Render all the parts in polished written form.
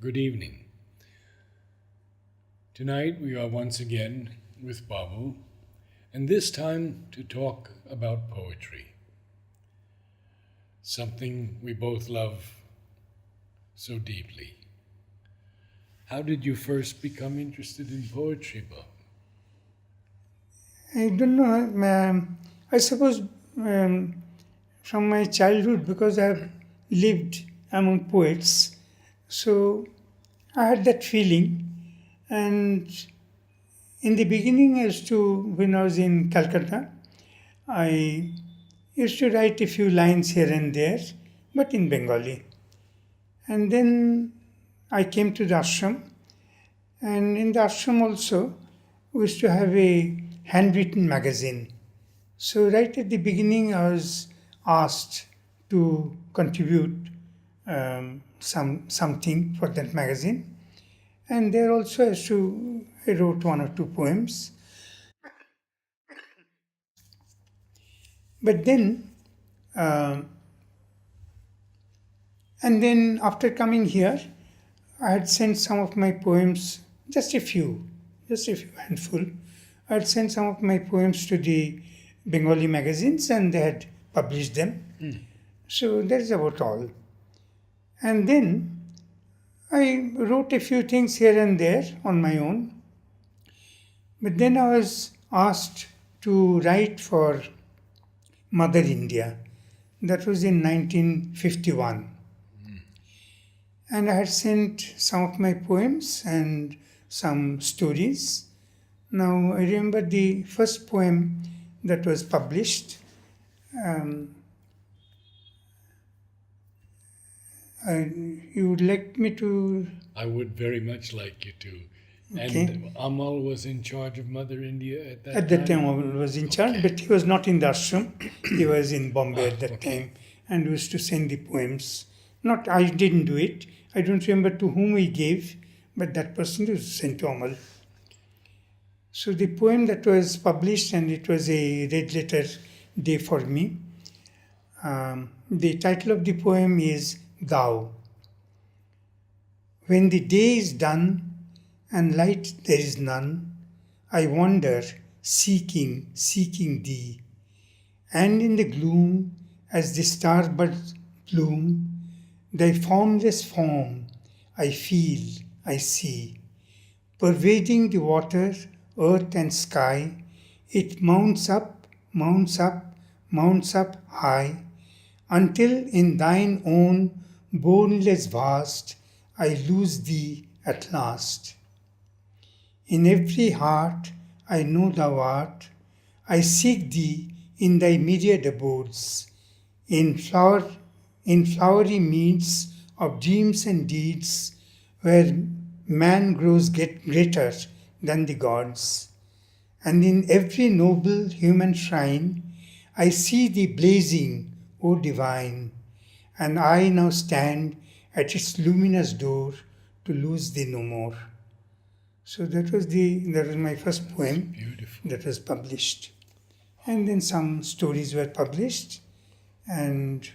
Good evening. Tonight we are once again with Babu, and this time to talk about poetry, something we both love so deeply. How did you first become interested in poetry, Babu? I don't know. I suppose from my childhood, because I have lived among poets, so I had that feeling. And in the beginning, when I was in Calcutta, I used to write a few lines here and there, but in Bengali. And then I came to the ashram, and in the ashram also, we used to have a handwritten magazine. So right at the beginning, I was asked to contribute something for that magazine, and there also I wrote one or two poems. But then, uh, and then after coming here, I had sent some of my poems, just a few handful. I had sent some of my poems to the Bengali magazines, and they had published them. So that is about all. And then I wrote a few things here and there on my own. But then I was asked to write for Mother India. That was in 1951. And I had sent some of my poems and some stories. Now I remember the first poem that was published. Um, you would like me to? I would very much like you to. Okay. And Amal was in charge of Mother India at that time? At that time, I was in charge, but he was not in the ashram. He was in Bombay at that okay. time, and used to send the poems. Not, I didn't do it. I don't remember to whom he gave, but that person was sent to Amal. So the poem that was published, and it was a red letter day for me. The title of the poem is Thou. When the day is done and light there is none, I wander, seeking thee. And in the gloom, as the starbuds bloom, thy formless form I feel, I see. Pervading the water, earth, and sky, it mounts up, mounts up, mounts up high, until in thine own boundless vast I lose thee at last. In every heart I know thou art, I seek thee in thy myriad abodes, in flower, in flowery meads of dreams and deeds, where man grows greater than the gods. And in every noble human shrine I see thee blazing, O divine, and I now stand at its luminous door to lose thee no more. So that was my first poem Beautiful. that was published. And then some stories were published, and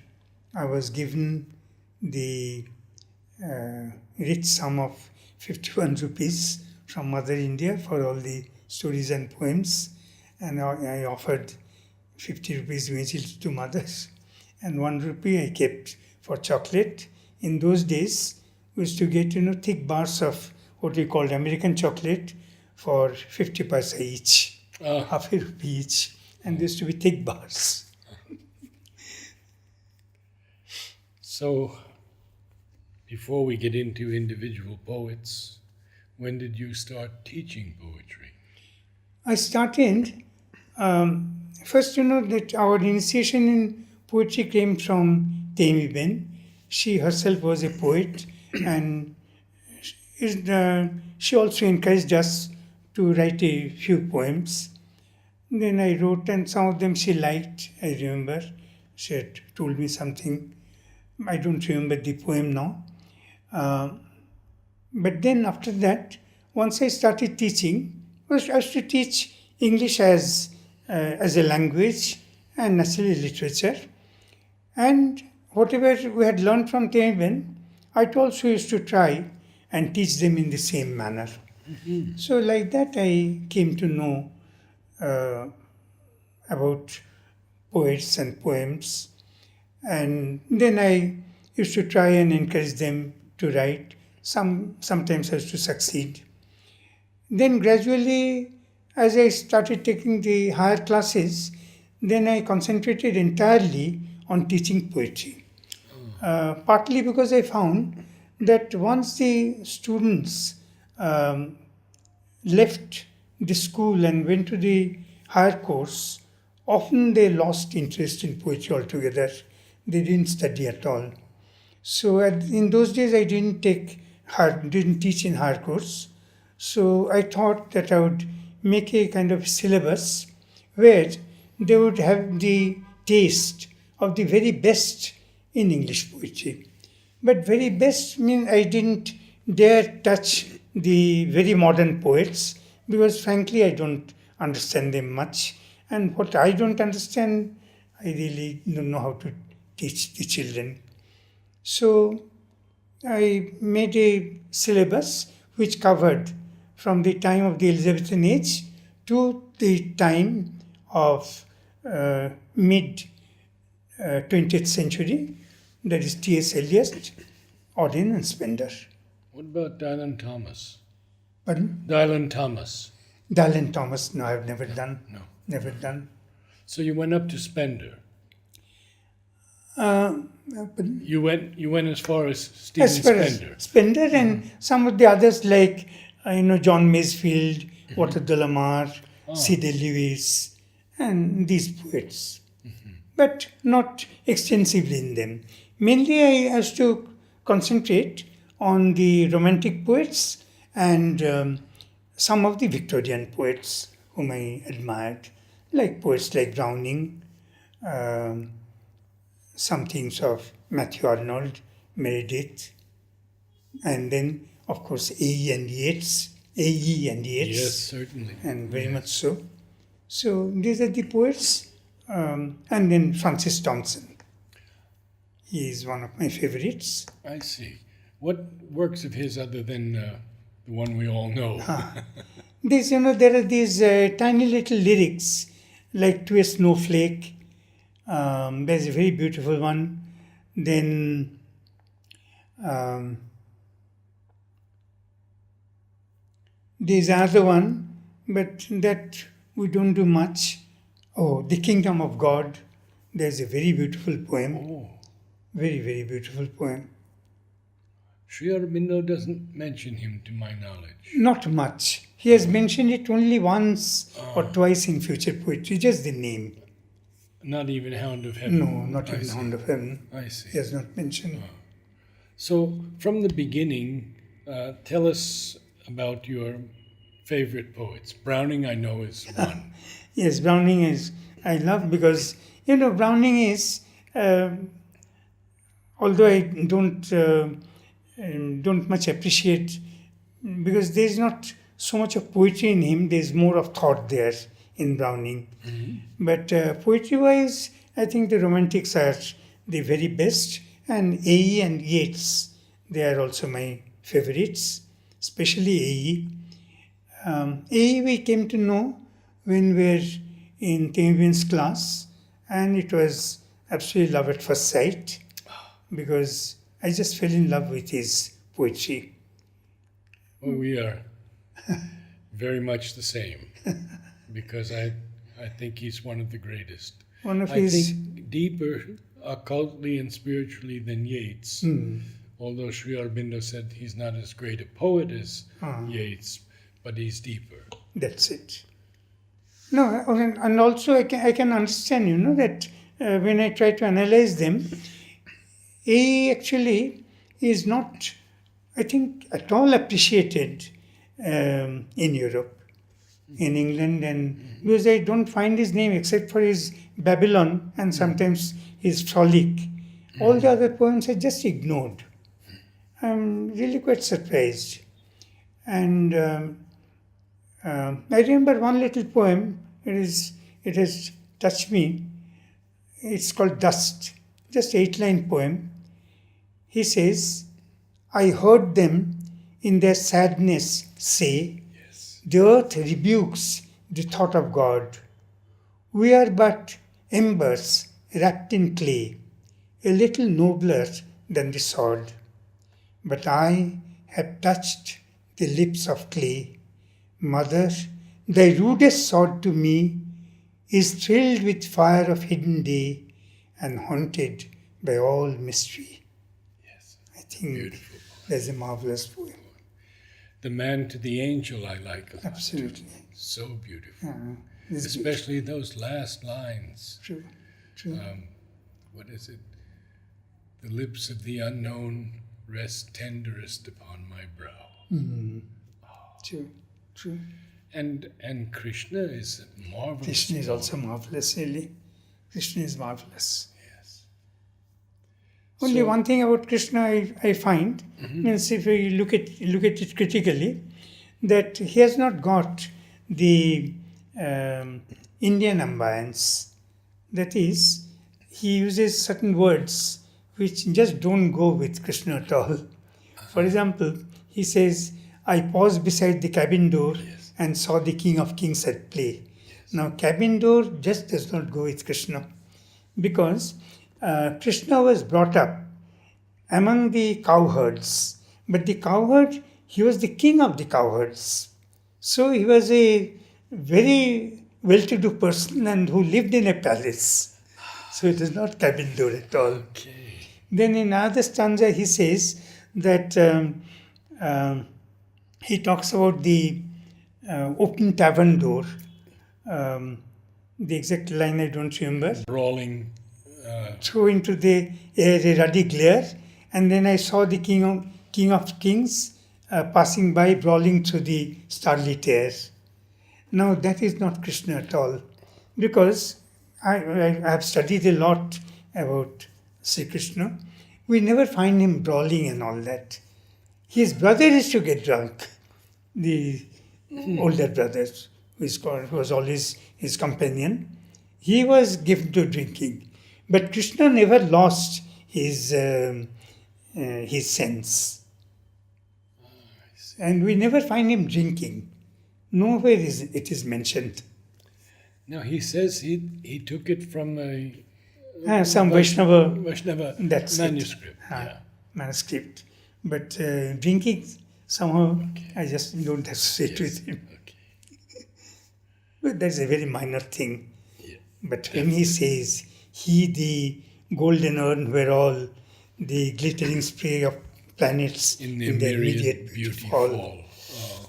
I was given the rich sum of 51 rupees from Mother India for all the stories and poems, and I offered 50 rupees immediately to Mother, and 1 rupee I kept for chocolate. In those days, we used to get thick bars of what we called American chocolate for 50 paisa each, half a rupee each, and they used to be thick bars. So, before we get into individual poets, when did you start teaching poetry? I started, first, that our initiation in poetry came from Temi Ben. She herself was a poet, and she also encouraged us to write a few poems. Then I wrote, and some of them she liked, I remember. She had told me something. I don't remember the poem now. But then after that, once I started teaching, I used to teach English as a language and naturally literature. And whatever we had learned from Temi Ben, I also used to try and teach them in the same manner. So like that I came to know uh, about poets and poems, and then I used to try and encourage them to write. Sometimes I used to succeed. Then gradually, as I started taking the higher classes, then I concentrated entirely on teaching poetry. Partly because I found that once the students um, left the school and went to the higher course, often they lost interest in poetry altogether. They didn't study at all. So in those days, I didn't teach in higher course. So I thought that I would make a kind of syllabus where they would have the taste of the very best in English poetry. But very best means I didn't dare touch the very modern poets because frankly I don't understand them much. And what I don't understand, I really don't know how to teach the children. So I made a syllabus which covered from the time of the Elizabethan age to the time of mid 20th century, that is T.S. Eliot, Auden and Spender. What about Dylan Thomas? Pardon? Dylan Thomas. Dylan Thomas, no, I've never done. No. Never done. So you went up to Spender. Pardon? You went as far as Stephen As far Spender. as Spender and some of the others like John Masefield, Walter de la Mare, C.D. Lewis, and these poets, but not extensively in them. Mainly, I used to concentrate on the Romantic poets and some of the Victorian poets whom I admired, like poets like Browning, some things of Matthew Arnold, Meredith, and then, of course, A.E. and Yeats. Yes, certainly. And very much so. So these are the poets. And then Francis Thompson. He is one of my favorites. I see. What works of his other than the one we all know? There are these tiny little lyrics like To a Snowflake. There's a very beautiful one. Then there's another one, but that we don't do much. Oh, The Kingdom of God. There's a very beautiful poem. Oh, Very, very beautiful poem. Sri Aurobindo doesn't mention him to my knowledge. Not much. He has mentioned it only once or twice in future poetry, just the name. Not even Hound of Heaven. No, not I even see. Hound of Heaven. I see. He has not mentioned. So, from the beginning, tell us about your favorite poets. Browning, I know, is one. Yes, Browning is, I love because, Browning is, although I don't much appreciate, because there's not so much of poetry in him, there's more of thought there in Browning. Mm-hmm. But poetry-wise, I think the Romantics are the very best, and A.E. and Yeats, they are also my favorites, especially A.E. A.E. we came to know when we were in Temivin's class, and it was absolutely love at first sight, because I just fell in love with his poetry. Well, we are very much the same, because I think he's one of the greatest. One of I his... think deeper occultly and spiritually than Yeats. Although Sri Aurobindo said he's not as great a poet as Yeats, but he's deeper. That's it. No, and also I can understand, that when I try to analyze them, A actually is not, I think, at all appreciated in Europe, in England, and because I don't find his name except for his Babylon and sometimes his Frolic. All the other poems are just ignored. I'm really quite surprised. And I remember one little poem. It has touched me. It's called Dust. Just 8-line poem. He says, I heard them in their sadness say, Yes. the earth rebukes the thought of God. We are but embers wrapped in clay, a little nobler than the sod. But I have touched the lips of clay. Mother, thy rudest sod to me is thrilled with fire of hidden day and haunted by all mystery. Yes. I think Beautiful. that's a marvelous poem. The Man to the Angel I like a lot. Absolutely. So beautiful. This is Especially those last lines. true. True. What is it? The lips of the unknown rest tenderest upon my brow. True. True. And Krishna is a marvelous. Krishna is poet. also marvelous, really. Krishna is marvelous. Yes. Only So- one thing about Krishna I find, means if you look at it critically, that he has not got the Indian ambience. That is, he uses certain words which just don't go with Krishna at all. For example, he says, I paused beside the cabin door and saw the King of Kings at play. Now, cabin door just does not go with Krishna, because Krishna was brought up among the cowherds, but the cowherd, he was the king of the cowherds. So he was a very well-to-do person and who lived in a palace. So it is not cabin door at all. Okay. Then in another stanza he says that he talks about the open tavern door. The exact line I don't remember. Brawling. Threw into the air a ruddy glare, and then I saw the King of Kings passing by, brawling through the starlit air. Now that is not Krishna at all, because I have studied a lot about Sri Krishna. We never find him brawling and all that. His brother used to get drunk, the older brother, who was always his companion. He was given to drinking. But Krishna never lost his sense. And we never find him drinking. Nowhere it is mentioned. Now he says he took it from a Some Vaishnava Vaishnava That's it. manuscript. Yeah. manuscript. But drinking, somehow, I just don't associate with him. Okay. But that's a very minor thing. Yeah. But when he says, he the golden urn where all the glittering spray of planets In in the their myriad immediate beauty fall. fall.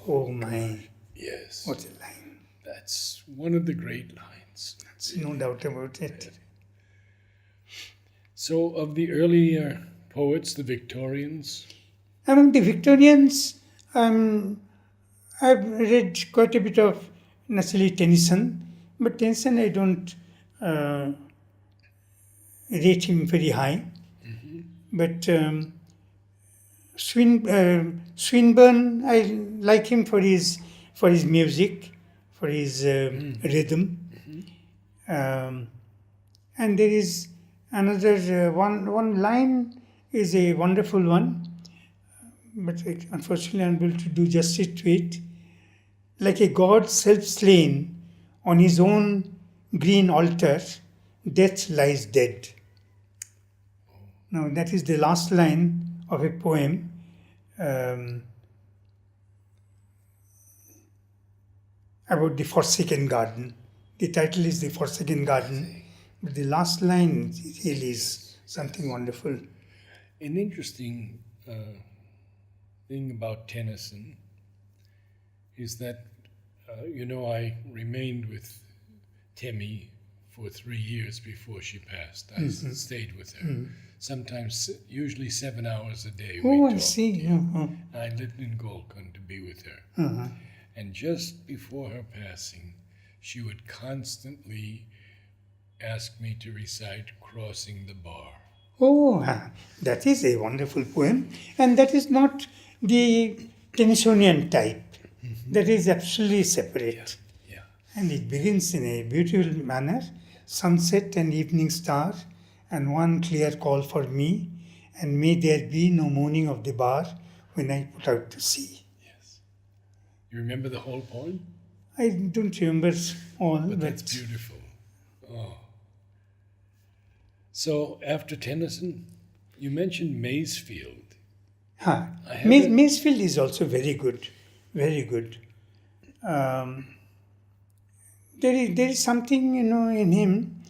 Oh my, Yes. what a line. That's one of the great lines. That's no doubt about it. So, of the earlier poets, the Victorians, Among the Victorians, I've read quite a bit of naturally Tennyson, but Tennyson I don't rate him very high. But Swinburne, I like him for his music, for his rhythm. And there is another one line is a wonderful one, but unfortunately I'm unable to do justice to it. Like a god self-slain on his own green altar, death lies dead. Now that is the last line of a poem. About the Forsaken Garden. The title is The Forsaken Garden, but the last line really is something wonderful. an interesting thing about Tennyson is that, I remained with Temi for 3 years before she passed. I stayed with her. Sometimes, usually 7 hours a day. Oh, I talked. see. Yeah. I lived in Golconda to be with her. And just before her passing, she would constantly ask me to recite Crossing the Bar. Oh, that is a wonderful poem. And that is not the Tennysonian type. That is absolutely separate. Yeah. And it begins in a beautiful manner. Sunset and evening star, and one clear call for me, and may there be no moaning of the bar, when I put out to sea. Yes. You remember the whole poem? I don't remember all, But that's beautiful. Oh. So after Tennyson, you mentioned Masefield. I haven't- Masefield is also very good, very good. There is something, in him.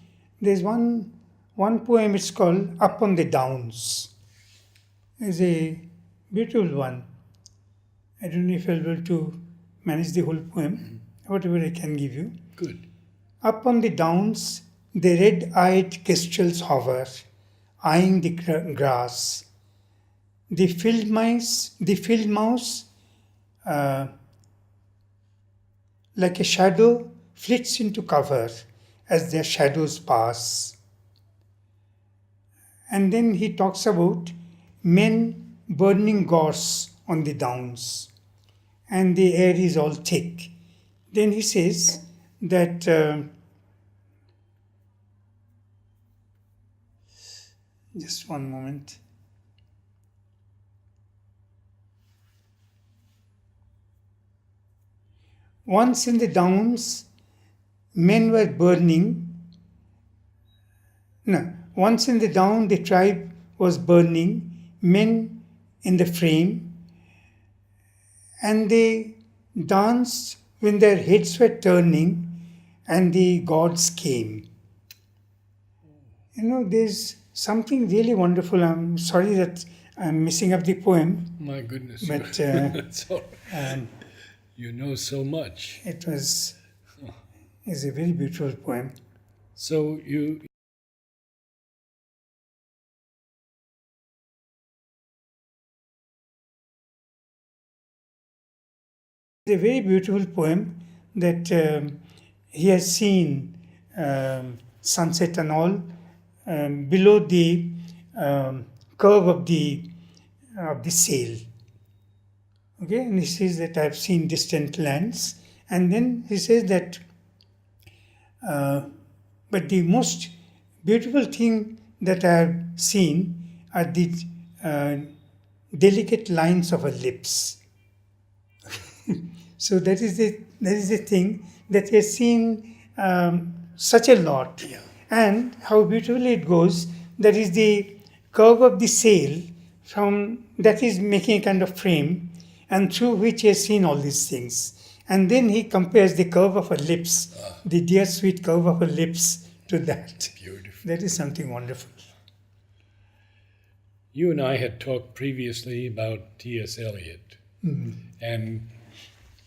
There's one poem. It's called "Up on the Downs." It's a beautiful one. I don't know if I'll be able to manage the whole poem. Whatever I can give you. Good. Up on the downs, the red-eyed kestrels hover, eyeing the grass. The field mouse, like a shadow, flits into cover as their shadows pass. And then he talks about men burning gorse on the downs, and the air is all thick. Then he says that just one moment. Once in the downs, men were burning. No, once in the down, the tribe was burning, men in the frame, and they danced when their heads were turning, and the gods came. There's something really wonderful. I'm sorry that I'm messing up the poem. My goodness. But That's all right. You know so much. It's a very beautiful poem. So It's a very beautiful poem that he has seen sunset and all below the curve of the sail. Okay, and he says that I've seen distant lands, and then he says that but the most beautiful thing that I have seen are the delicate lines of her lips. So that is the thing that he has seen such a lot. Yeah. And how beautifully it goes. That is the curve of the sail that is making a kind of frame, and through which he has seen all these things. And then he compares the curve of her lips, the dear sweet curve of her lips, to that. beautiful. That is something wonderful. You and I had talked previously about T.S. Eliot, and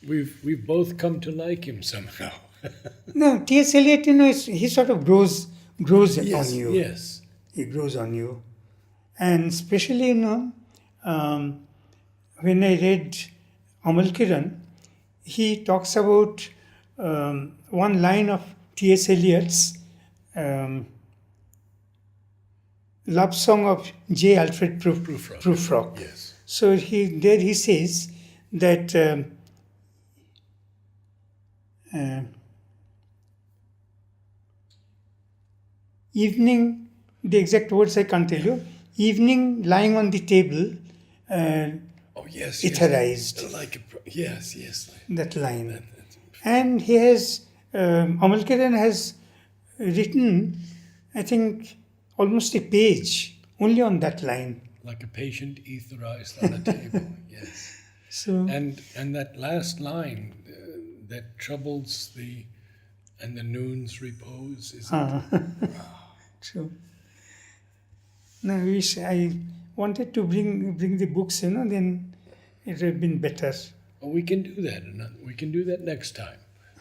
we've both come to like him somehow. No, T.S. Eliot, he sort of grows Yes, on you. yes. He grows on you. And especially, when I read Amal Kiran, he talks about one line of T.S. Eliot's love song of J. Alfred Prufrock. Yes. So he says that evening, the exact words I can't tell you, evening lying on the table, Oh yes. etherized. Yes. Yes. That line. That's- And he has, Amal Kiran has written, I think, almost a page only on that line. Like a patient etherized on a table. Yes. So, And that last line that troubles the noon's repose is true. No, I wanted to bring the books, then it would have been better. Oh, we can do that. We can do that next time.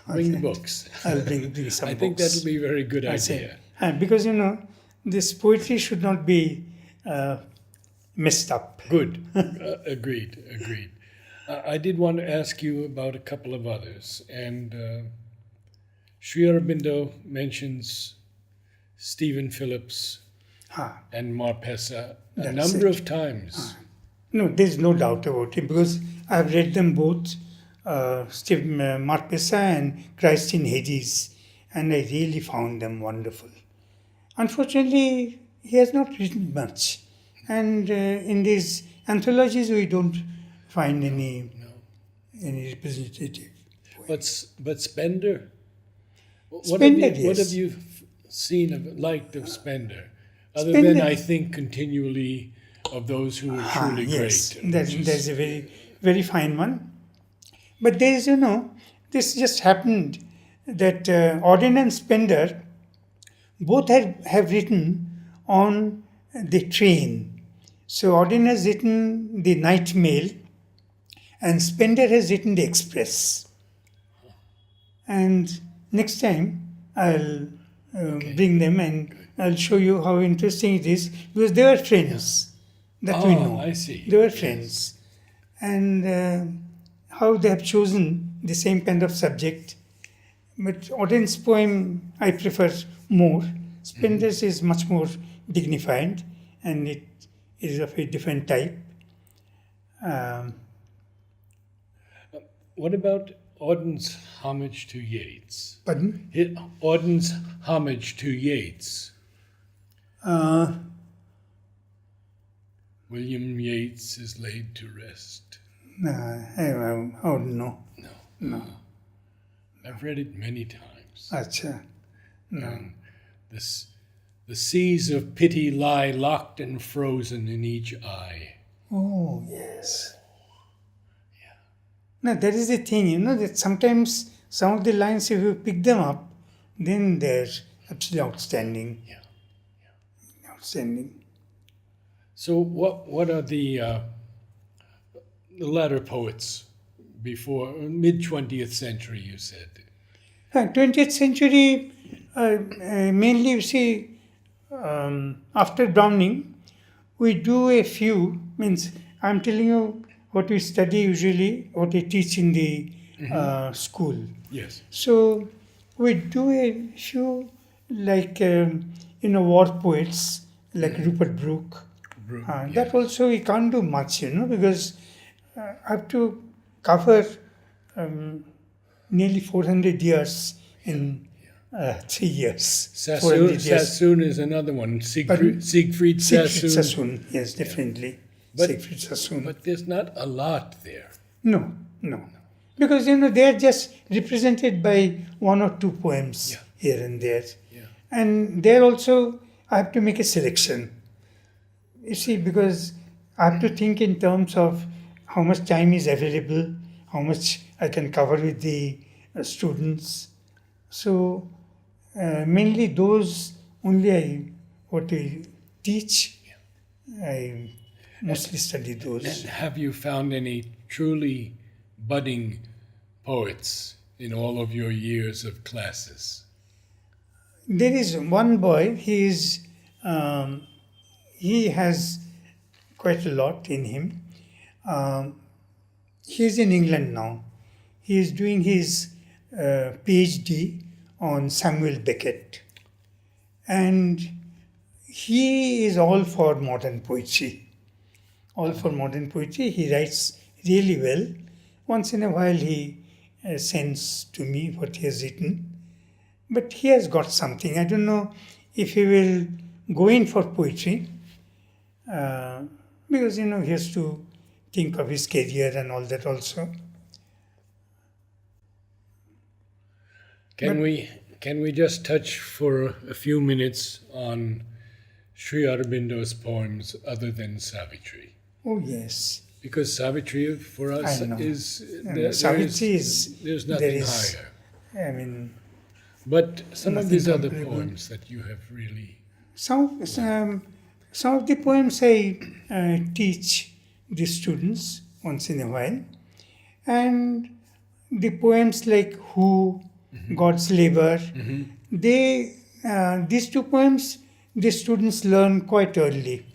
Bring the books. I'll bring some I books. think that'll be a very good I idea. say. Because, this poetry should not be messed up. Good. Agreed. I did want to ask you about a couple of others. And Sri Aurobindo mentions Stephen Phillips and Marpessa a number of times. No, there's no doubt about it, because I've read them both, Stephen Marpessa and Christ in Hades, and I really found them wonderful. Unfortunately, he has not written much, and in these anthologies we don't find any representative. But Spender? Spender, What have yes. you liked of Spender? Other Spender- than, I think, continually of those who were truly Yes, great. there's a very, very fine one. But there is, this just happened that Auden and Spender both have written on the train. So Auden has written the Night Mail and Spender has written the Express. And next time I'll bring them and I'll show you how interesting it is because they were friends. That we know. I see. They were Yes. friends. And how they have chosen the same kind of subject. But Auden's poem I prefer more. Spender's is much more dignified and it is of a different type. What about Auden's homage to Yeats? Pardon? Auden's homage to Yeats. William Yeats is laid to rest. I don't know. No. I've read it many times. Acha. No. And the seas of pity lie locked and frozen in each eye. Oh, yes. No, that is the thing, that sometimes some of the lines, if you pick them up, then they're absolutely outstanding. Yeah. Outstanding. So what are the latter poets before mid-20th century, you said? 20th century, mainly, you see, after Browning, we do a few, means I'm telling you what we study usually, what we teach in the school. Yes. So we do a few like, war poets like Rupert Brooke. Yes. That also we can't do much, because I have to cover nearly 400 years in 3 years. 400 years. Sassoon is another one. Siegfried Siegfried Sassoon. Sassoon, yes, definitely. Siegfried Sassoon. But there's not a lot there. No. Because, they are just represented by one or two poems here and there. Yeah. And there also, I have to make a selection. You see, because I have to think in terms of how much time is available, how much I can cover with the students. So, mainly those only what I teach, I mostly study those. And have you found any truly budding poets in all of your years of classes? There is one boy, he has quite a lot in him. He is in England now. He is doing his PhD on Samuel Beckett. And he is all for modern poetry. He writes really well. Once in a while he sends to me what he has written. But he has got something. I don't know if he will go in for poetry. Because, he has to think of his career and all that also. Can we just touch for a few minutes on Sri Aurobindo's poems other than Savitri? Oh, yes. Because Savitri for us I know. is Savitri is... there's nothing is, higher. I mean... But some of nothing these other comparable. poems that you have really... Some of the poems I teach the students once in a while. And the poems like Who, God's Labor, these two poems the students learn quite early.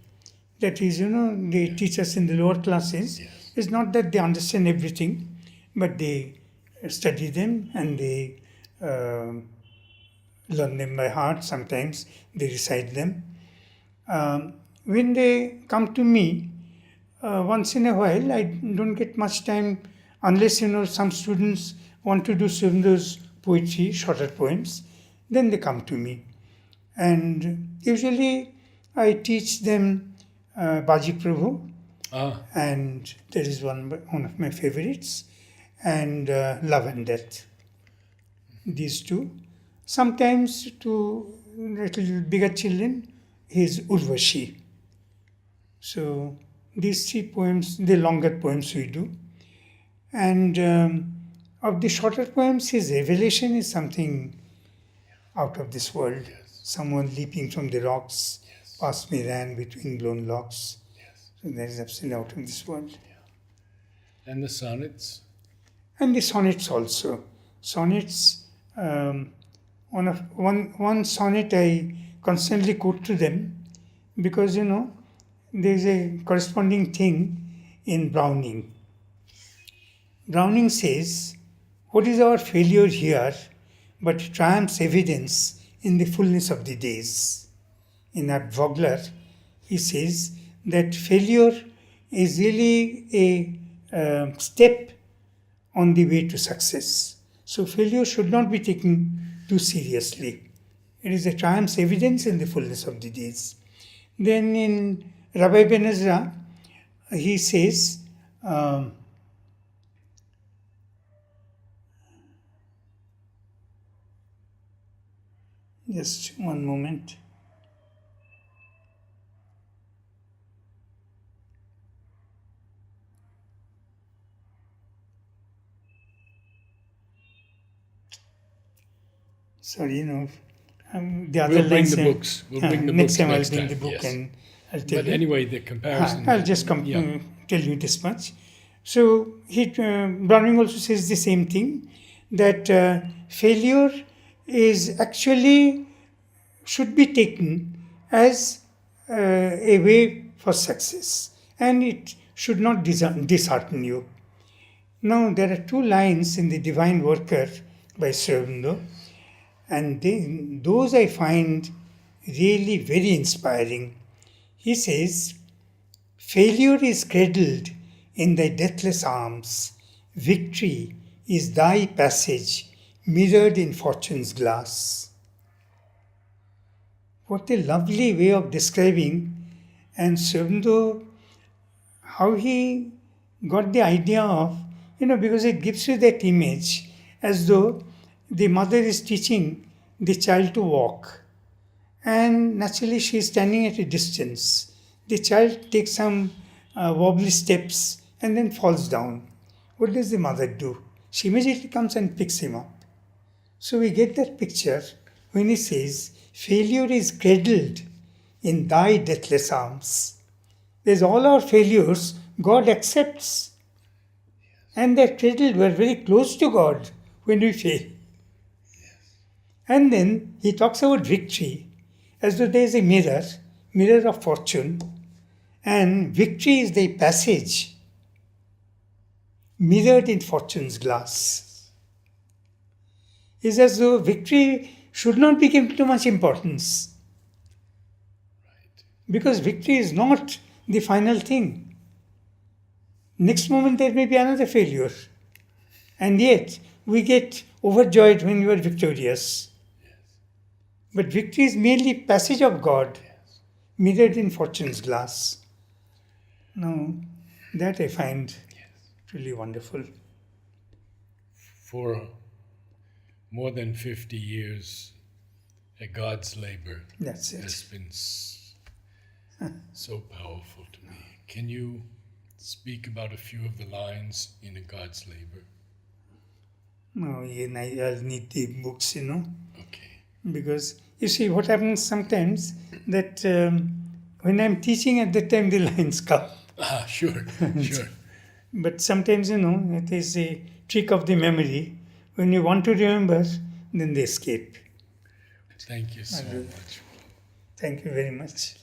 That is, they teach us in the lower classes. Yes. It's not that they understand everything, but they study them and they learn them by heart. Sometimes they recite them. When they come to me, once in a while, I don't get much time unless, some students want to do some of those poetry, shorter poems, then they come to me. And usually I teach them Baji Prabhu and that is one of my favorites, and Love and Death. These two. Sometimes to little bigger children is Urvashi. So these three poems, the longer poems we do. And of the shorter poems, his revelation is something out of this world. Yes. Someone leaping from the rocks, Yes. past me ran between blown locks. Yes. So that is absolutely out of this world. And the sonnets? And the sonnets also. Sonnets, one sonnet I constantly quote to them because, there's a corresponding thing in Browning. Browning says, "What is our failure here but triumph's evidence in the fullness of the days?" In Art Vogler, he says that failure is really a step on the way to success. So failure should not be taken too seriously. It is a triumph's evidence in the fullness of the days. Then in Rabbi Ben Ezra, he says, just one moment. Sorry, the other We'll bring lines, the books. We'll bring the next books time I'll next bring time. the book Yes. and I'll tell But you. anyway, the comparison. I'll just tell you this much. So Browning also says the same thing, that failure is actually should be taken as a way for success, and it should not dishearten you. Now there are two lines in the Divine Worker by Sri Aurobindo, and those I find really very inspiring. He says, "Failure is cradled in thy deathless arms. Victory is thy passage, mirrored in fortune's glass." What a lovely way of describing, and Sri Aurobindo, how he got the idea of, because it gives you that image as though the mother is teaching the child to walk, and naturally she is standing at a distance. The child takes some wobbly steps and then falls down. What does the mother do? She immediately comes and picks him up. So we get that picture when he says, "Failure is cradled in thy deathless arms." There's all our failures God accepts. And they're cradled, we're very close to God when we fail. And then he talks about victory as though there is a mirror of fortune, and victory is the passage mirrored in fortune's glass. It's as though victory should not be given too much importance. Right. Because victory is not the final thing. Next moment there may be another failure. And yet we get overjoyed when we are victorious. Yes. But victory is merely passage of God, Yes. mirrored in fortune's glass. Now, that I find really wonderful. For more than 50 years, a God's labor That's has it. been so powerful to me. Can you speak about a few of the lines in a God's labor? No, I'll need the books, Okay. because you see what happens sometimes that when I'm teaching at that time the lines come. Sure, sure. But sometimes, it is a trick of the memory. When you want to remember, then they escape. Thank you so I'll do that. much. Thank you very much.